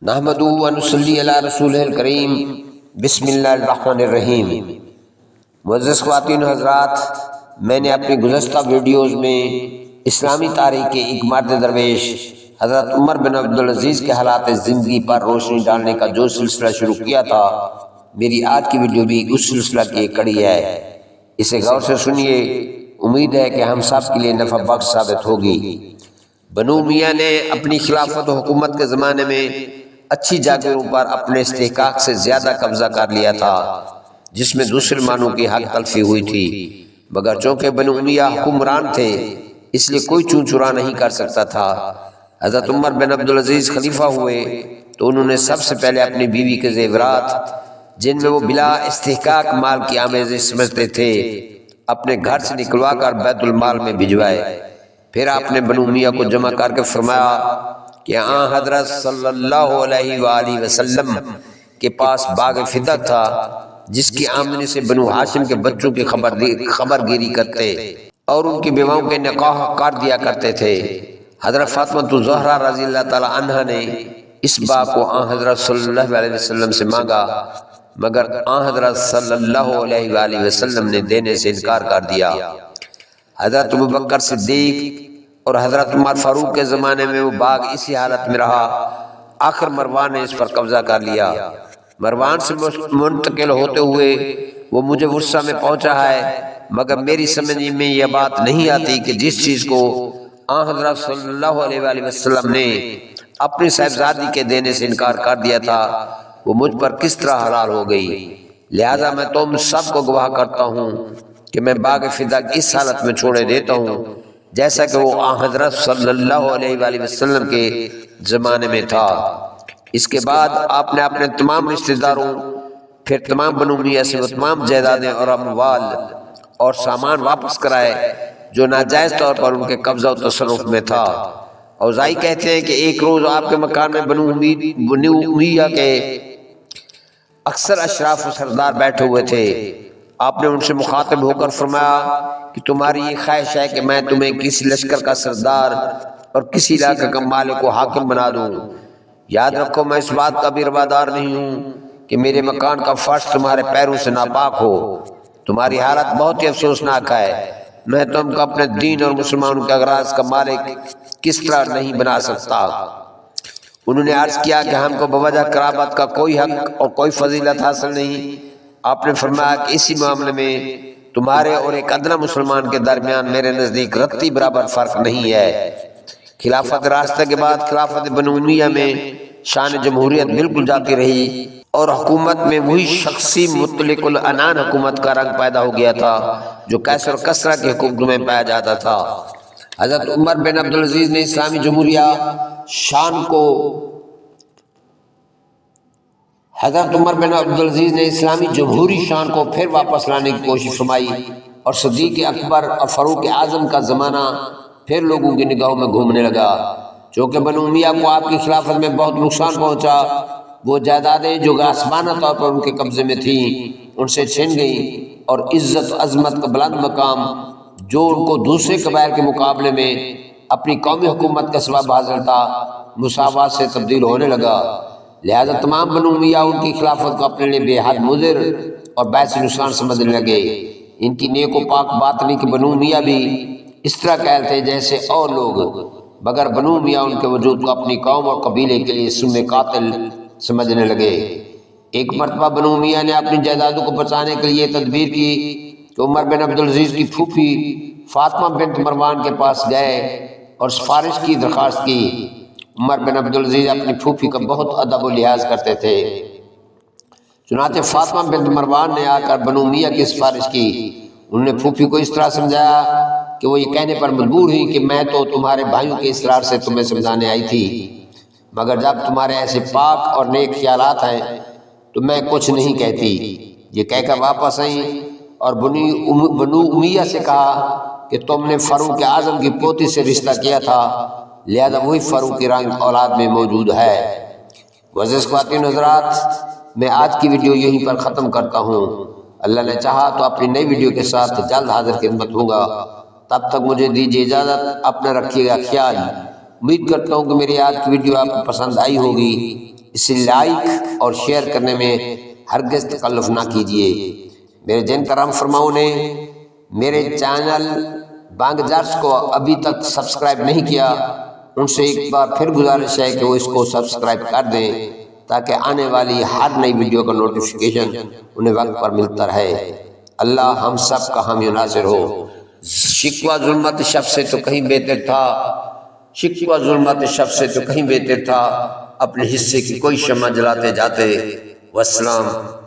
نحمدہ و نصلی علی رسول الکریم بسم اللہ الرحمن الرحیم۔ معزز خواتین و حضرات، میں نے اپنی گزشتہ ویڈیوز میں اسلامی تاریخ کے ایک مرد درویش حضرت عمر بن عبدالعزیز کے حالات زندگی پر روشنی ڈالنے کا جو سلسلہ شروع کیا تھا، میری آج کی ویڈیو بھی اس سلسلہ کی ایک کڑی ہے۔ اسے غور سے سنیے، امید ہے کہ ہم سب کے لیے نفع بخش ثابت ہوگی۔ بنو امیہ نے اپنی خلافت و حکومت کے زمانے میں اچھی جاگیروں پر اپنے استحقاق سے زیادہ قبضہ کر لیا تھا، جس میں دوسرے مانوں کی حق تلفی ہوئی تھی، مگر چونکہ بنو امیہ حکمران تھے اس لیے کوئی چون چرا نہیں کر سکتا تھا۔ حضرت عمر بن عبدالعزیز خلیفہ ہوئے تو انہوں نے سب سے پہلے اپنی بیوی کے زیورات، جن میں وہ بلا استحقاق مال کی آمیزی سمجھتے تھے، اپنے گھر سے نکلوا کر بیت المال میں بھجوائے۔ پھر آپ نے بنو امیہ کو جمع کر کے فرمایا کہ آن حضرت صلی اللہ علیہ وآلہ وسلم کے پاس باغ فدق تھا، جس کی آمدنی سے بنو ہاشم کے بچوں کی خبر گیری کرتے اور ان کی بیواؤں کے نکاح کر دیا کرتے تھے۔ حضرت فاطمہ الزہرا رضی اللہ تعالی عنہ نے اس باغ کو آن حضرت صلی اللہ علیہ وسلم سے مانگا، مگر آن حضرت صلی اللہ علیہ وآلہ وسلم نے دینے سے انکار کر دیا۔ حضرت ابوبکر صدیق اور حضرت عمر فاروق کے زمانے میں وہ باغ اسی حالت میں رہا۔ آخر مروان نے اس پر قبضہ کر لیا۔ مروان سے منتقل ہوتے ہوئے وہ مجھے ورثہ میں پہنچا ہے، مگر میری سمجھ میں یہ بات نہیں آتی کہ جس چیز کو آن حضرت صلی اللہ علیہ وآلہ وسلم نے اپنی صاحبزادی کے دینے سے انکار کر دیا تھا، وہ مجھ پر کس طرح حلال ہو گئی۔ لہذا میں تم سب کو گواہ کرتا ہوں کہ میں باغ فدق اس حالت میں چھوڑے دیتا ہوں جیسا کہ وہ آن حضرت صلی اللہ علیہ وآلہ وسلم کے زمانے میں تھا۔ اس کے بعد آپ نے اپنے تمام رشتہ داروں، پھر تمام بنو امیہ سے وہ تمام جائیدادیں اور اموال اور سامان واپس کرائے جو ناجائز طور پر ان کے قبضہ و تصرف میں تھا۔ اوزائی کہتے ہیں کہ ایک روز آپ کے مکان میں بنو امیہ کے اکثر اشراف و سردار بیٹھے ہوئے تھے۔ آپ نے ان سے مخاطب ہو کر فرمایا کہ تمہاری یہ خواہش ہے کہ میں تمہیں کسی لشکر کا سردار اور کسی علاقے کا مالک و حاکم بنا دوں۔ یاد رکھو میں اس بات کا بھی روادار نہیں ہوں کہ میرے مکان کا فرش تمہارے پیروں سے ناپاک ہو۔ تمہاری حالت بہت ہی افسوسناک ہے۔ میں تم کو اپنے دین اور مسلمانوں کے اغراض کا مالک کس طرح نہیں بنا سکتا۔ انہوں نے عرض کیا کہ ہم کو بوجہ قرابت کا کوئی حق اور کوئی فضیلت حاصل نہیں۔ آپ نے فرمایا کہ اسی معاملے میں تمہارے اور ایک ادنا مسلمان کے درمیان میرے نزدیک رتی برابر فرق نہیں ہے۔ خلافت راستہ کے بعد خلافت بنو امیہ میں شان جمہوریت بالکل جاتی رہی اور حکومت میں وہی شخصی مطلق العنان حکومت کا رنگ پیدا ہو گیا تھا جو قیصر و کسریٰ کی حکومت میں پایا جاتا تھا۔ حضرت عمر بن عبدالعزیز نے اسلامی جمہوری شان کو پھر واپس لانے کی کوشش فرمائی اور صدیق اکبر اور فاروق اعظم کا زمانہ پھر لوگوں کی نگاہوں میں گھومنے لگا۔ چونکہ بنو امیہ کو آپ کی خلافت میں بہت نقصان پہنچا، وہ جائیدادیں جو غاصبانہ طور پر ان کے قبضے میں تھیں ان سے چھن گئیں، اور عزت و عظمت کا بلند مقام جو ان کو دوسرے قبائل کے مقابلے میں اپنی قومی حکومت کا سبب حاصل تھا، مساوات سے تبدیل ہونے لگا۔ لہذا تمام بنو امیہ ان کی خلافت کو اپنے لیے بے حد مضر اور باعث نقصان سمجھنے لگے۔ ان کی نیک و پاک بات نہیں کہ بنو امیہ بھی اس طرح قائل تھے جیسے اور لوگ، مگر بنو امیہ ان کے وجود کو اپنی قوم اور قبیلے کے لیے سم قاتل سمجھنے لگے۔ ایک مرتبہ بنو امیہ نے اپنی جائیدادوں کو بچانے کے لیے تدبیر کی کہ عمر بن عبدالعزیز کی پھوپھی فاطمہ بنت مروان کے پاس گئے اور سفارش کی درخواست کی۔ عمر بن عبدالعزیز اپنی پھوپھی کا بہت ادب و لحاظ کرتے تھے، چنانچہ فاطمہ بنت مروان نے آ کر بنو امیہ کی سفارش کی۔ انہوں نے پھوپھی کو اس طرح سمجھایا کہ وہ یہ کہنے پر مجبور ہوئی کہ میں تو تمہارے بھائیوں کے اصرار سے تمہیں سمجھانے آئی تھی، مگر جب تمہارے ایسے پاک اور نیک خیالات ہیں تو میں کچھ نہیں کہتی۔ یہ کہہ کر واپس آئیں اور بنو امیہ سے کہا کہ تم نے فاروق اعظم کی پوتی سے رشتہ کیا تھا، لہذا وہی فاروق کی رنگ اولاد میں موجود ہے۔ معزز خواتین حضرات، میں آج کی ویڈیو یہیں پر ختم کرتا ہوں۔ اللہ نے چاہا تو اپنی نئی ویڈیو کے ساتھ جلد حاضر خدمت ہوں گا۔ تب تک مجھے دیجیے اجازت، اپنا رکھیے گا خیال۔ امید کرتا ہوں کہ میری آج کی ویڈیو آپ کو پسند آئی ہوگی۔ اسے لائک اور شیئر کرنے میں ہرگز تکلف نہ کیجیے۔ میرے جن کرم فرماؤں نے میرے چینل بانگ جارس کو ابھی تک سبسکرائب نہیں کیا، ان سے ایک بار پھر گزارش ہے کہ وہ اس کو سبسکرائب کر دیں تاکہ آنے والی ہر نئی ویڈیو کا نوٹیفیکیشن انہیں وقت پر ملتا رہے۔ اللہ ہم سب کا حامی و ناصر ہو۔ شکوہ ظلمت شب سے تو کہیں بہتر تھا، شکوہ ظلمت شب سے تو کہیں بہتر تھا، اپنے حصے کی کوئی شمع جلاتے جاتے۔ والسلام۔